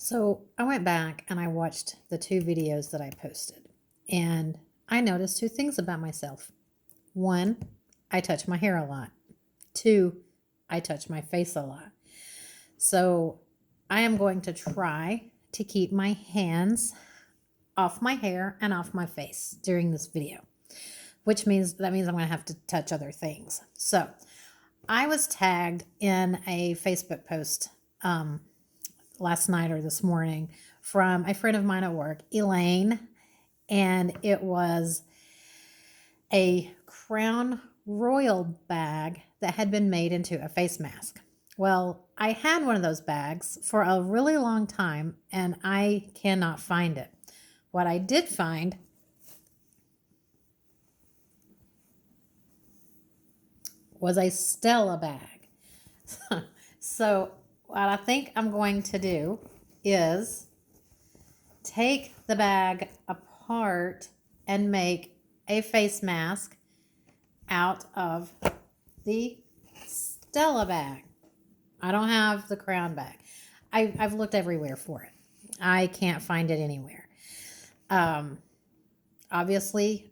So I went back and I watched the two videos that I posted, and I noticed two things about myself. One, I touch my hair a lot. Two, I touch my face a lot. So I am going to try to keep my hands off my hair and off my face during this video, which means I'm going to have to touch other things. So I was tagged in a Facebook post last night or this morning from a friend of mine at work, Elaine, and it was a Crown Royal bag that had been made into a face mask. Well, I had one of those bags for a really long time and I cannot find it. What I did find was a Stella bag. So, what I think I'm going to do is take the bag apart and make a face mask out of the Stella bag. I don't have the Crown bag. I've looked everywhere for it. I can't find it anywhere. Um, obviously,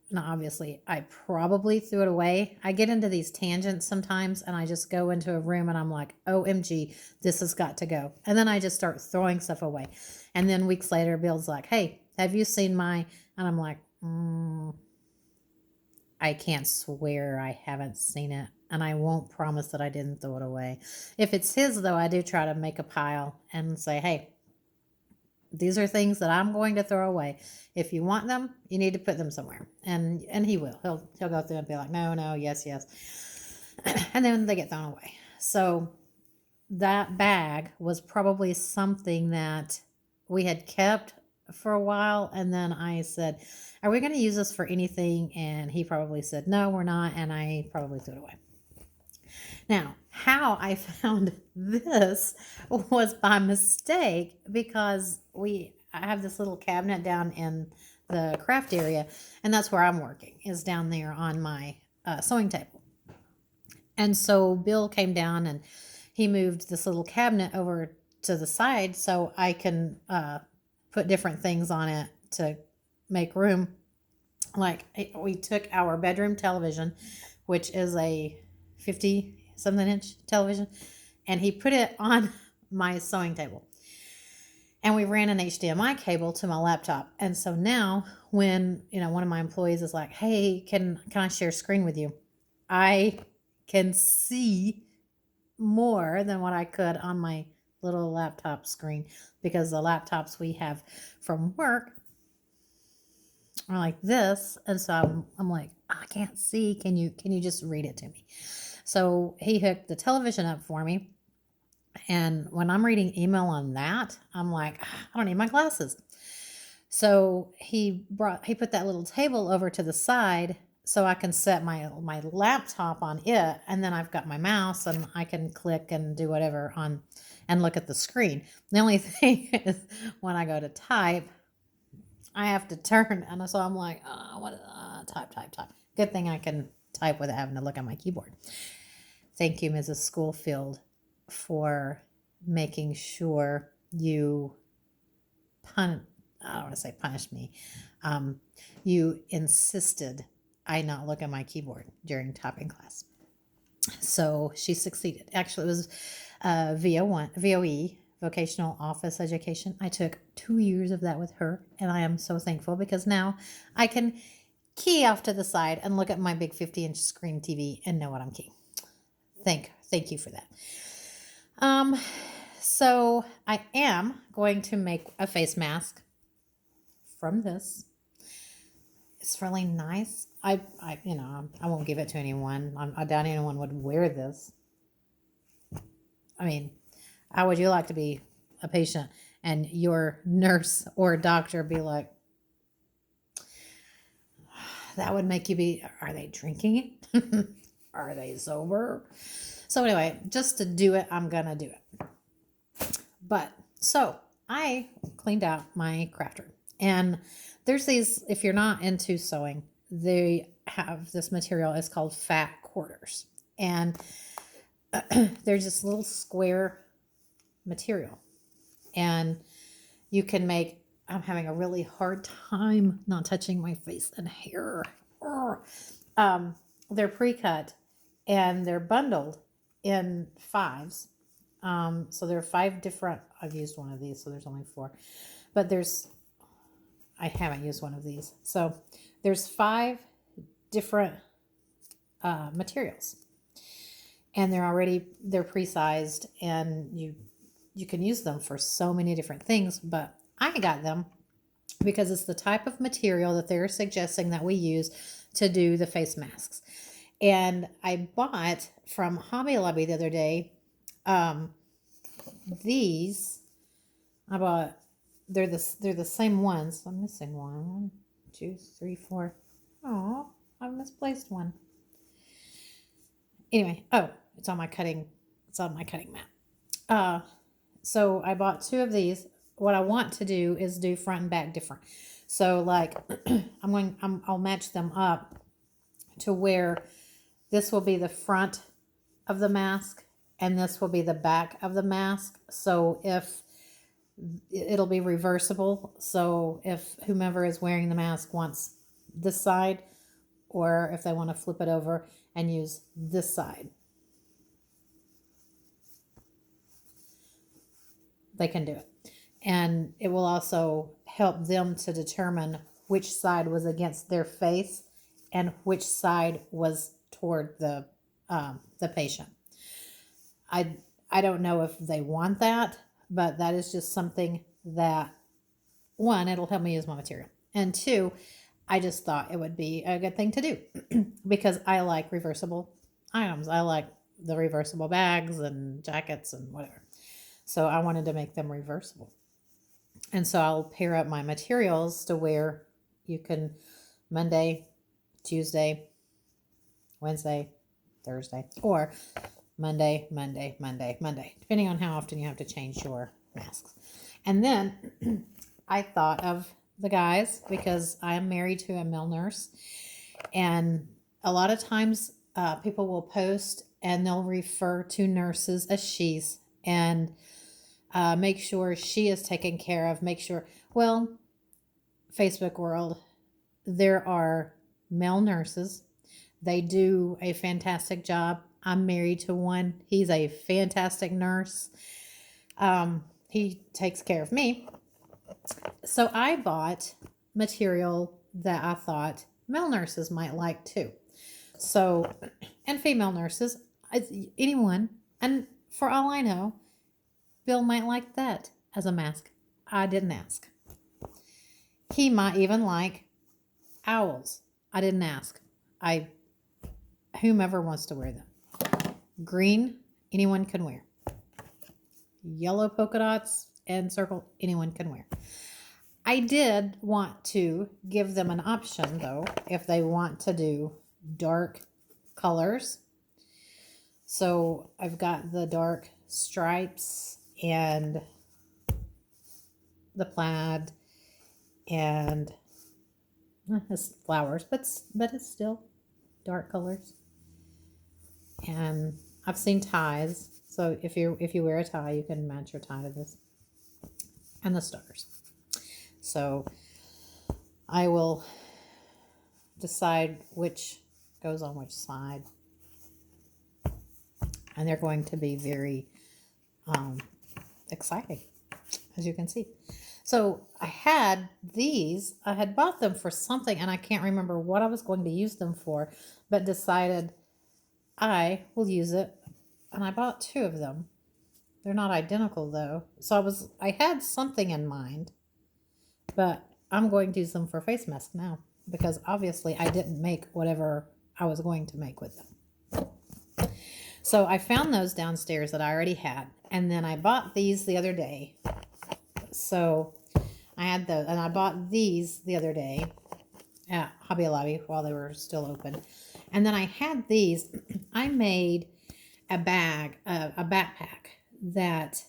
not obviously, I probably threw it away. I get into these tangents sometimes and I just go into a room and I'm like, OMG, this has got to go. And then I just start throwing stuff away. And then weeks later, Bill's like, hey, have you seen my, and I'm like, I can't swear I haven't seen it. And I won't promise that I didn't throw it away. If it's his, though, I do try to make a pile and say, hey, these are things that I'm going to throw away. If you want them, you need to put them somewhere. And he will. He'll go through and be like, no, yes. And then they get thrown away. So that bag was probably something that we had kept for a while. And then I said, are we going to use this for anything? And he probably said, no, we're not. And I probably threw it away. Now, how I found this was by mistake because I have this little cabinet down in the craft area, and that's where I'm working, is down there on my sewing table. And so Bill came down and he moved this little cabinet over to the side so I can put different things on it to make room. Like we took our bedroom television, which is a 50 something inch television, and he put it on my sewing table. And we ran an HDMI cable to my laptop. And so now when, one of my employees is like, hey, can I share screen with you? I can see more than what I could on my little laptop screen because the laptops we have from work are like this. And so I'm like, I can't see. Can you just read it to me? So he hooked the television up for me. And when I'm reading email on that, I'm like, I don't need my glasses. So he put that little table over to the side so I can set my laptop on it, and then I've got my mouse and I can click and do whatever on and look at the screen. The only thing is when I go to type, I have to turn, and so I'm like, type. Good thing I can type without having to look at my keyboard. Thank you, Mrs. Schoolfield, for making sure you I don't want to say punished me. You insisted I not look at my keyboard during typing class. So she succeeded. Actually, it was VOE, Vocational Office Education. I took 2 years of that with her, and I am so thankful because now I can key off to the side and look at my big 50-inch screen TV and know what I'm keying. Thank you for that. So I am going to make a face mask from this. It's really nice. I won't give it to anyone. I doubt anyone would wear this. I mean, how would you like to be a patient and your nurse or doctor be like, that would make you be, are they drinking it? Are they sober? So anyway, just to do it, I'm going to do it. But so I cleaned out my craft room, and there's these, if you're not into sewing, they have this material. It's called fat quarters, and they're just little square material. And you can make, I'm having a really hard time not touching my face and hair. Ugh. They're pre-cut and they're bundled in fives. So there are 5 different, I've used one of these, so there's only 4, but I haven't used one of these. So there's 5 different materials, and they're pre-sized, and you can use them for so many different things. But I got them because it's the type of material that they're suggesting that we use to do the face masks. And I bought from Hobby Lobby the other day these. I bought, they're the same ones. I'm missing one. 1, 2, 3, 4. Oh, I've misplaced one. Anyway, it's on my cutting mat. So I bought 2 of these. What I want to do is do front and back different. So like I'll match them up to where this will be the front of the mask and this will be the back of the mask. So if it'll be reversible. So if whomever is wearing the mask wants this side, or if they want to flip it over and use this side, they can do it. And it will also help them to determine which side was against their face and which side was toward the patient. I don't know if they want that, but that is just something that, 1, it'll help me use my material, and 2, I just thought it would be a good thing to do because I like reversible items. I like the reversible bags and jackets and whatever. So I wanted to make them reversible. And so I'll pair up my materials to where you can Monday, Tuesday, Wednesday, Thursday, or Monday, depending on how often you have to change your masks. And then I thought of the guys because I am married to a male nurse, and a lot of times people will post and they'll refer to nurses as she's, and make sure she is taken care of. Make sure, well, Facebook world, there are male nurses. They do a fantastic job. I'm married to one. He's a fantastic nurse. He takes care of me. So I bought material that I thought male nurses might like too. So, and female nurses, anyone. And for all I know, Bill might like that as a mask. I didn't ask. He might even like owls. I didn't ask. Whomever wants to wear them. Green, anyone can wear. Yellow polka dots and circle, anyone can wear. I did want to give them an option though, if they want to do dark colors. So I've got the dark stripes and the plaid and it's flowers, but it's still dark colors. And I've seen ties, so if you wear a tie, you can match your tie to this, and the stars. So I will decide which goes on which side, and they're going to be very exciting, as you can see. So I had bought them for something, and I can't remember what I was going to use them for, but decided I will use it, and I bought 2 of them. They're not identical though. So I had something in mind, but I'm going to use them for face mask now because obviously I didn't make whatever I was going to make with them. So I found those downstairs that I already had, and then I bought these the other day. So I had those, and I bought these the other day at Hobby Lobby while they were still open. And then I had these. I made a backpack that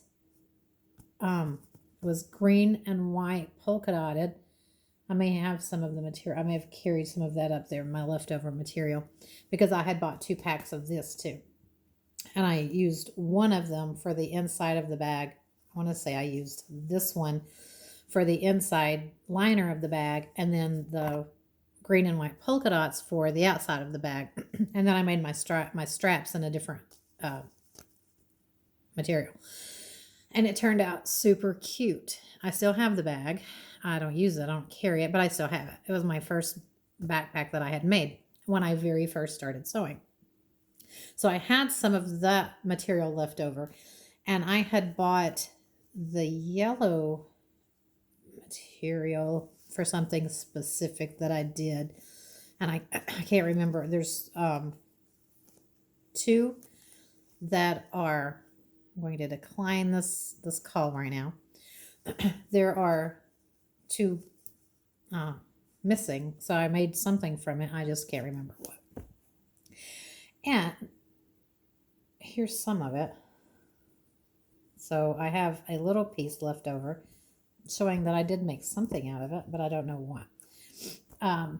was green and white polka dotted. I may have some of the material. I may have carried some of that up there, my leftover material, because I had bought 2 packs of this too. And I used one of them for the inside of the bag, want to say I used this one for the inside liner of the bag, and then the green and white polka dots for the outside of the bag. And then I made my straps in a different uh, material. And it turned out super cute. I still have the bag. I don't use it, I don't carry it, but I still have it. It was my first backpack that I had made when I very first started sewing. So I had some of that material left over, and I had bought the yellow material for something specific that I did. And I can't remember. There's two that are, I'm going to decline this call right now. There are two missing, so I made something from it. I just can't remember what. And here's some of it. So I have a little piece left over, showing that I did make something out of it, but I don't know what. And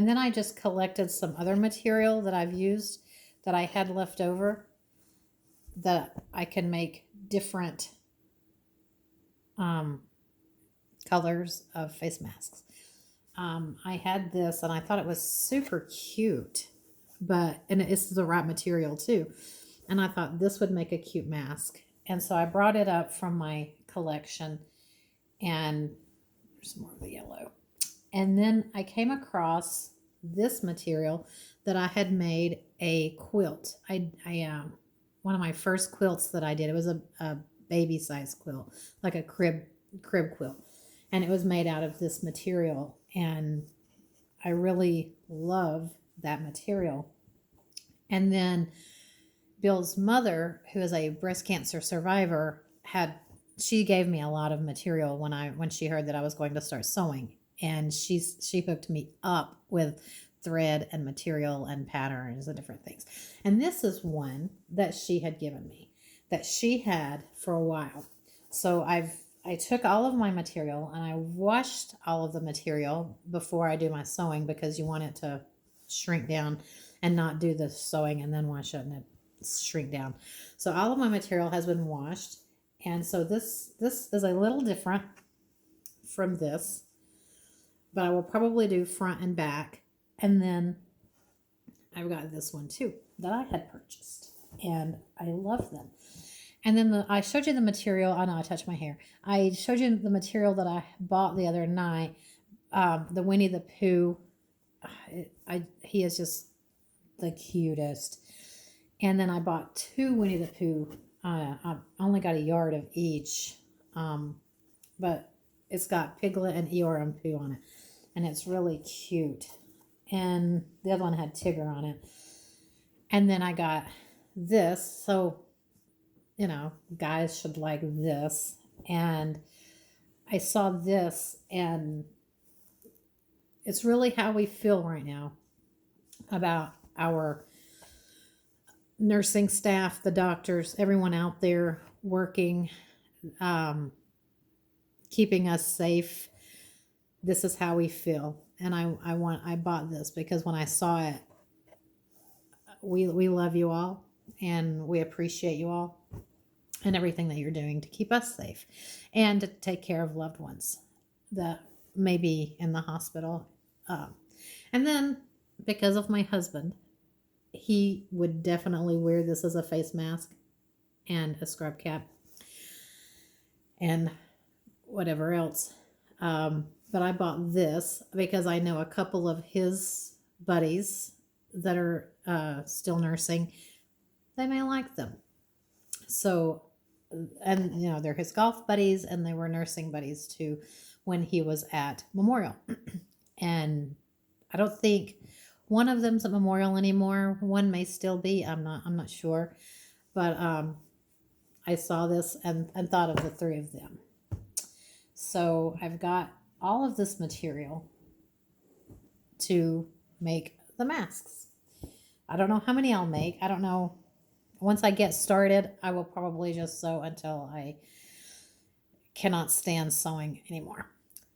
then I just collected some other material that I've used that I had left over that I can make different colors of face masks. I had this and I thought it was super cute, and it's the right material too. And I thought this would make a cute mask. And so I brought it up from my collection, and there's more of the yellow. And then I came across this material that I had made a quilt. I one of my first quilts that I did, it was a baby size quilt, like a crib quilt. And it was made out of this material. And I really love that material. And then Bill's mother, who is a breast cancer survivor, she gave me a lot of material when she heard that I was going to start sewing. And she hooked me up with thread and material and patterns and different things. And this is one that she had given me that she had for a while. So I took all of my material and I washed all of the material before I do my sewing, because you want it to shrink down and not do the sewing and then wash it and it shrink down. So all of my material has been washed. And so this is a little different from this, but I will probably do front and back. And then I've got this one too that I had purchased, and I love them. And then I showed you the material. Oh no, I touched my hair. I showed you the material that I bought the other night. The Winnie the Pooh. He is just the cutest. And then I bought two Winnie the Pooh. I only got a yard of each, but it's got Piglet and Eeyore and Pooh on it, and it's really cute. And the other one had Tigger on it. And then I got this. So, guys should like this. And I saw this, and it's really how we feel right now about our nursing staff, the doctors, everyone out there working, keeping us safe. This is how we feel. And I bought this because when I saw it, we love you all and we appreciate you all and everything that you're doing to keep us safe and to take care of loved ones that may be in the hospital. And then because of my husband, he would definitely wear this as a face mask and a scrub cap and whatever else. But I bought this because I know a couple of his buddies that are still nursing. They may like them. So, and they're his golf buddies, and they were nursing buddies too when he was at Memorial. And I don't think one of them's at Memorial anymore. One may still be. I'm not sure. But I saw this and thought of the three of them. So I've got all of this material to make the masks. I don't know how many I'll make. I don't know. Once I get started, I will probably just sew until I cannot stand sewing anymore.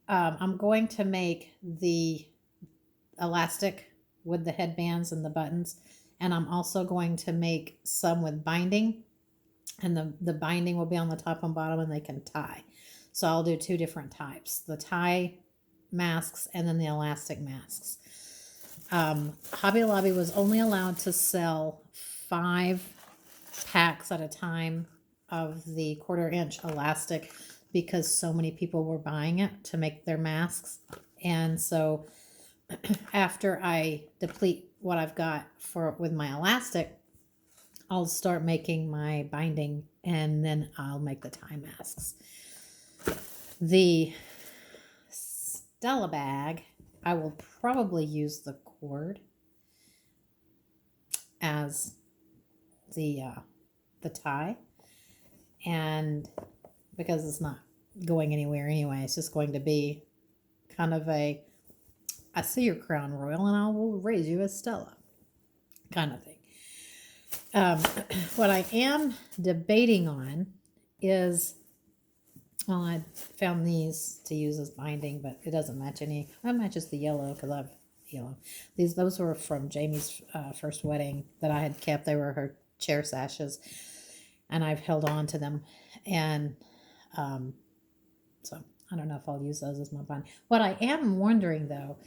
I'm going to make the elastic with the headbands and the buttons, and I'm also going to make some with binding. and the binding will be on the top and bottom, and they can tie. So I'll do two different types, the tie masks and then the elastic masks. Hobby Lobby was only allowed to sell 5 packs at a time of the 1/4 inch elastic because so many people were buying it to make their masks. And so after I deplete what I've got for with my elastic, I'll start making my binding, and then I'll make the tie masks. The Stella bag, I will probably use the cord as the tie, and because it's not going anywhere anyway, it's just going to be kind of a I see your crown royal and I will raise you as Stella kind of thing. What I am debating on is, well, I found these to use as binding, but it doesn't match any. That matches the yellow because I've yellow. Those were from Jamie's first wedding that I had kept. They were her chair sashes, and I've held on to them. And so I don't know if I'll use those as my bind. What I am wondering though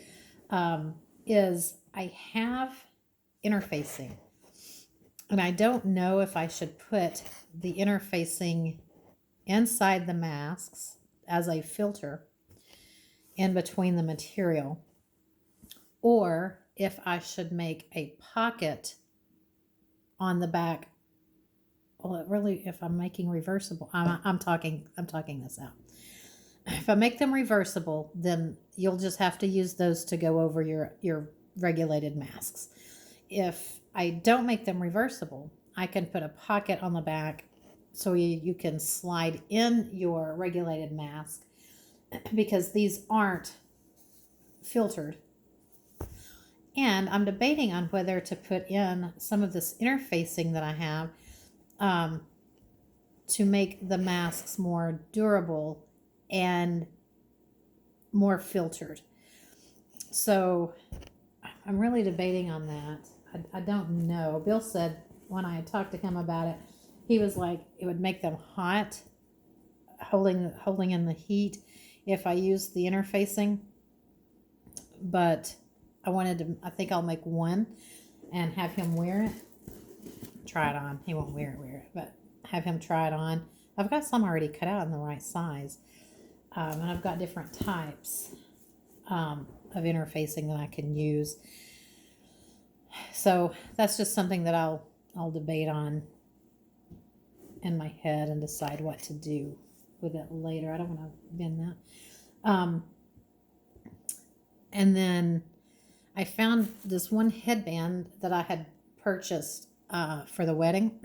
is I have interfacing, and I don't know if I should put the interfacing inside the masks as a filter in between the material, or if I should make a pocket on the back. Well, it really, if I'm making reversible, I'm talking this out. If I make them reversible, then you'll just have to use those to go over your regulated masks. If I don't make them reversible, I can put a pocket on the back so you can slide in your regulated mask, because these aren't filtered. And I'm debating on whether to put in some of this interfacing that I have to make the masks more durable and more filtered. So I'm really debating on that. I don't know. Bill said when I talked to him about it, he was like, it would make them hot, holding in the heat if I used the interfacing. But I think I'll make one and have him wear it. Try it on. He won't wear it, but have him try it on. I've got some already cut out in the right size. And I've got different types of interfacing that I can use. So that's just something that I'll debate on in my head and decide what to do with it later. I don't want to bend that. And then I found this one headband that I had purchased for the wedding.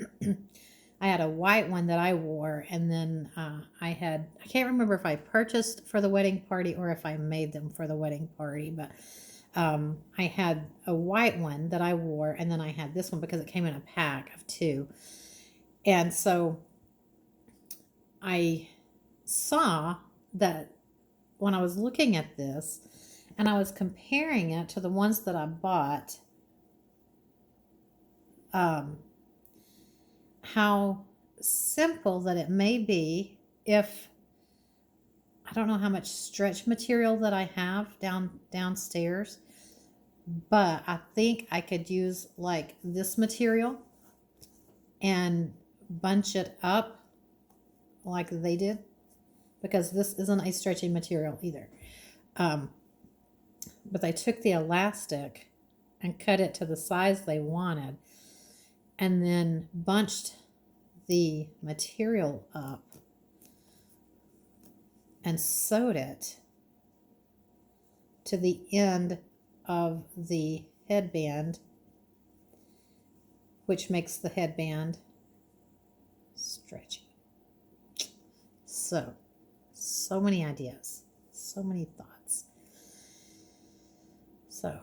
I had a white one that I wore, and then I can't remember if I purchased for the wedding party or if I made them for the wedding party, but I had a white one that I wore, and then I had this one because it came in a pack of 2. And so I saw that when I was looking at this and I was comparing it to the ones that I bought, how simple that it may be if I don't know how much stretch material that I have downstairs, but I think I could use like this material and bunch it up like they did, because this isn't a stretchy material either. But they took the elastic and cut it to the size they wanted, and then bunched the material up and sewed it to the end of the headband, which makes the headband stretchy. So many ideas, so many thoughts. So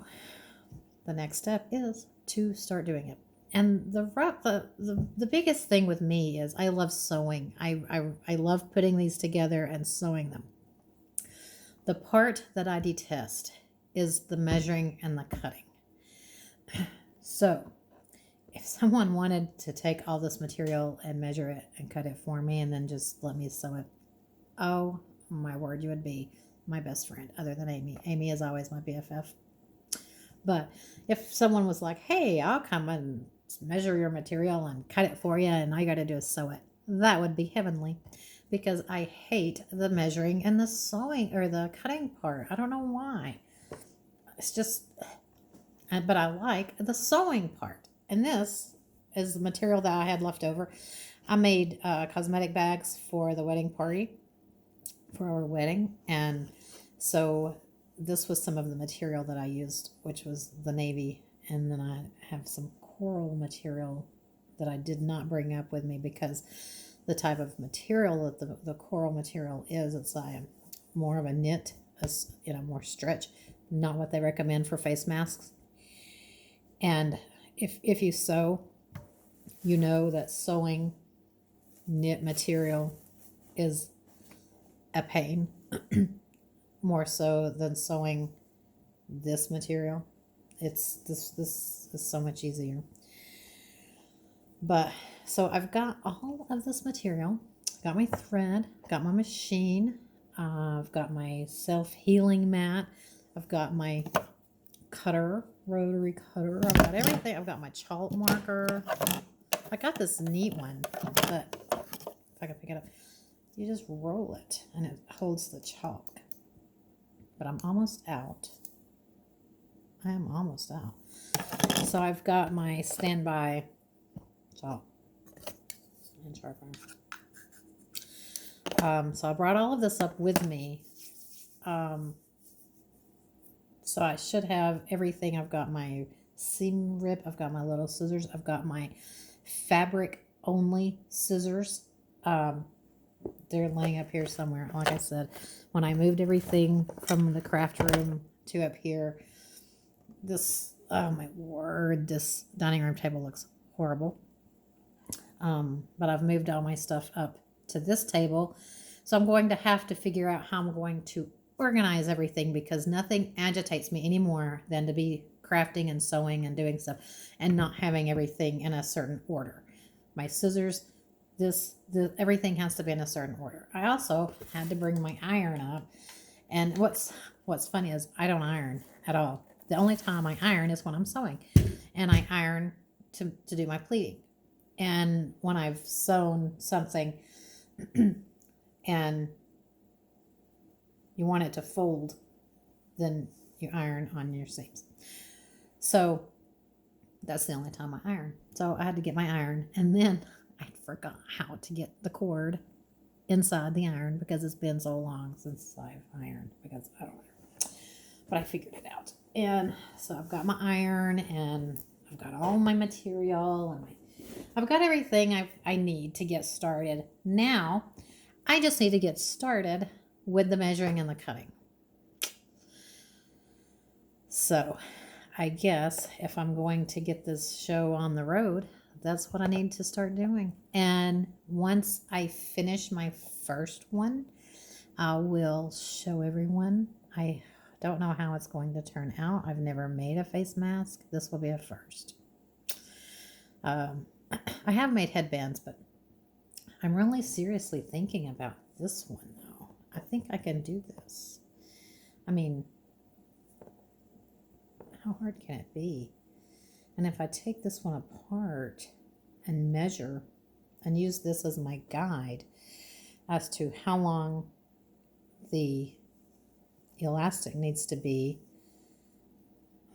the next step is to start doing it. And the biggest thing with me is I love sewing. I love putting these together and sewing them. The part that I detest is the measuring and the cutting. So if someone wanted to take all this material and measure it and cut it for me and then just let me sew it, oh my word, you would be my best friend other than Amy. Amy is always my BFF. But if someone was like, hey, I'll come and measure your material and cut it for you and all you got to do is sew it, that would be heavenly because I hate the measuring and the sewing or the cutting part. I don't know why. It's just, but I like the sewing part. And this is the material that I had left over. I made cosmetic bags for the wedding party, for our wedding. And so this was some of the material that I used, which was the navy. And then I have some coral material that I did not bring up with me because the type of material that the coral material is, it's more of a knit, more stretch, not what they recommend for face masks. And if you sew, you know that sewing knit material is a pain more so than sewing this material. This is so much easier. But so I've got all of this material, got my thread, got my machine, I've got my self-healing mat, I've got my cutter, rotary cutter, I've got everything. I've got my chalk marker. I got this neat one that, if I can pick it up, you just roll it and it holds the chalk. But I'm almost out. I am almost out. So I've got my standby chalk and sharpener. So I brought all of this up with me. So I should have everything. I've got my seam rip. I've got my little scissors. I've got my fabric only scissors. They're laying up here somewhere. Like I said, when I moved everything from the craft room to up here, this, oh my word, this dining room table looks horrible. But I've moved all my stuff up to this table. So I'm going to have to figure out how I'm going to organize everything because nothing agitates me anymore than to be crafting and sewing and doing stuff and not having everything in a certain order. My scissors, everything has to be in a certain order. I also had to bring my iron up, and what's funny is I don't iron at all. The only time I iron is when I'm sewing, and I iron to do my pleating. And when I've sewn something and you want it to fold, then you iron on your seams. So that's the only time I iron. So I had to get my iron, and then I forgot how to get the cord inside the iron because it's been so long since I've ironed because I don't iron. But I figured it out. And so I've got my iron and I've got all my material and I've got everything I need to get started. Now I just need to get started with the measuring and the cutting. So I guess if I'm going to get this show on the road, that's what I need to start doing. And once I finish my first one, I will show everyone. I don't know how it's going to turn out. I've never made a face mask. This will be a first. I have made headbands, but I'm really seriously thinking about this one though. I think I can do this. I mean, how hard can it be? And if I take this one apart and measure and use this as my guide as to how long the elastic needs to be,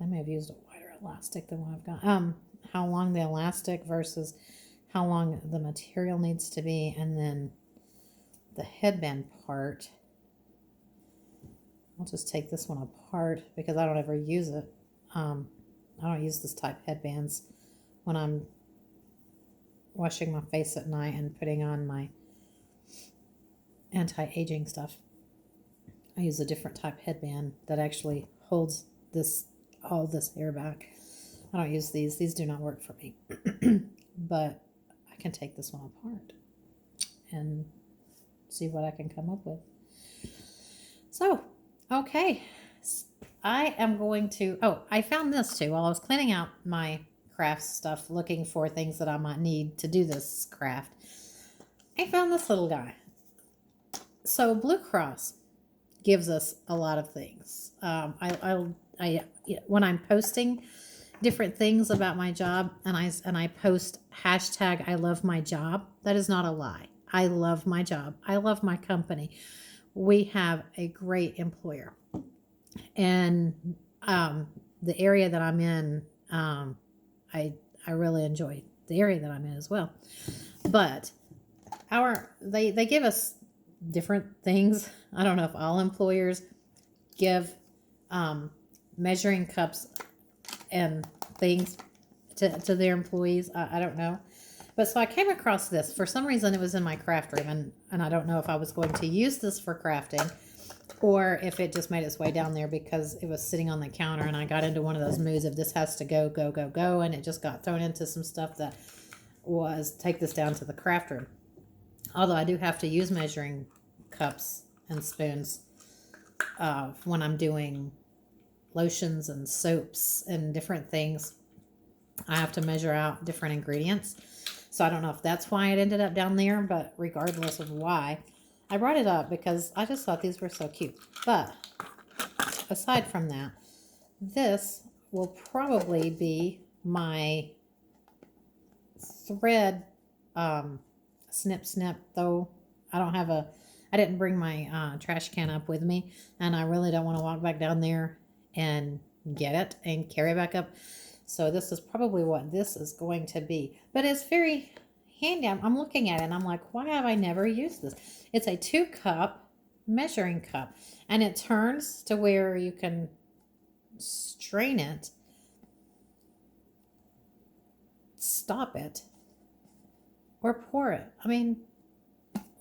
I may have used a wider elastic than what I've got. How long the elastic versus how long the material needs to be, and then the headband part. I'll just take this one apart because I don't ever use it. I don't use this type headbands when I'm washing my face at night and putting on my anti-aging stuff. I use a different type headband that actually holds all this hair back. I don't use these. These do not work for me. But I can take this one apart and see what I can come up with. So, okay. I am going to, I found this too while I was cleaning out my craft stuff, looking for things that I might need to do this craft, I found this little guy. So Blue Cross gives us a lot of things. When I'm posting different things about my job, and I post hashtag I love my job, that is not a lie. I love my job. I love my company. We have a great employer, and the area that I'm in, I really enjoy the area that I'm in as well. But they give us different things. I don't know if all employers give measuring cups and things to their employees. I don't know. But so I came across this. For some reason, it was in my craft room, and I don't know if I was going to use this for crafting or if it just made its way down there because it was sitting on the counter, and I got into one of those moods of this has to go, go, go, go, and it just got thrown into some stuff that was take this down to the craft room. Although I do have to use measuring cups and spoons when I'm doing lotions and soaps and different things. I have to measure out different ingredients. So I don't know if that's why it ended up down there, but regardless of why, I brought it up because I just thought these were so cute. But aside from that, this will probably be my thread snip, though I didn't bring my trash can up with me, and I really don't want to walk back down there and get it and carry it back up. So this is probably what this is going to be. But it's very handy. I'm looking at it and I'm like, why have I never used this? It's a 2-cup measuring cup, and it turns to where you can strain it, stop it, or pour it. I mean,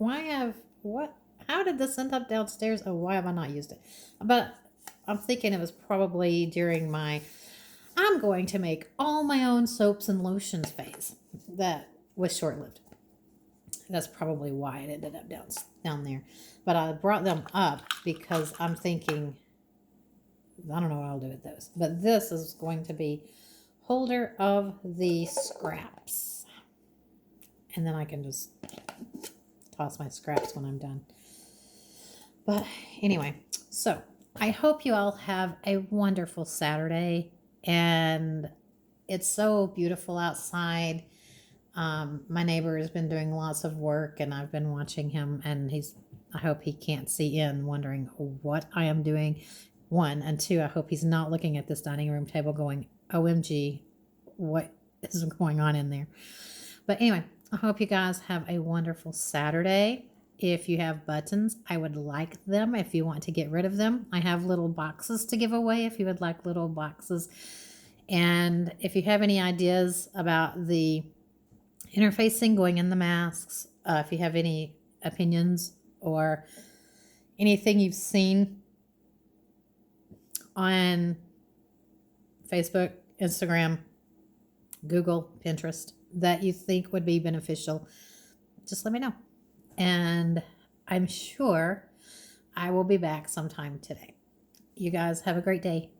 how did this end up downstairs? Oh, why have I not used it? But I'm thinking it was probably during my I'm going to make all my own soaps and lotions phase. That was short-lived. That's probably why it ended up down there. But I brought them up because I'm thinking, I don't know what I'll do with those. But this is going to be holder of the scraps. And then I can just toss my scraps when I'm done. But anyway, so I hope you all have a wonderful Saturday. And it's so beautiful outside. My neighbor has been doing lots of work, and I've been watching him, and I hope he can't see in wondering what I am doing. 1, and 2, I hope he's not looking at this dining room table going, OMG, what is going on in there? But anyway, I hope you guys have a wonderful Saturday. If you have buttons, I would like them if you want to get rid of them. I have little boxes to give away if you would like little boxes. And if you have any ideas about the interfacing going in the masks, if you have any opinions or anything you've seen on Facebook, Instagram, Google, Pinterest that you think would be beneficial, just let me know. And I'm sure I will be back sometime today. You guys have a great day.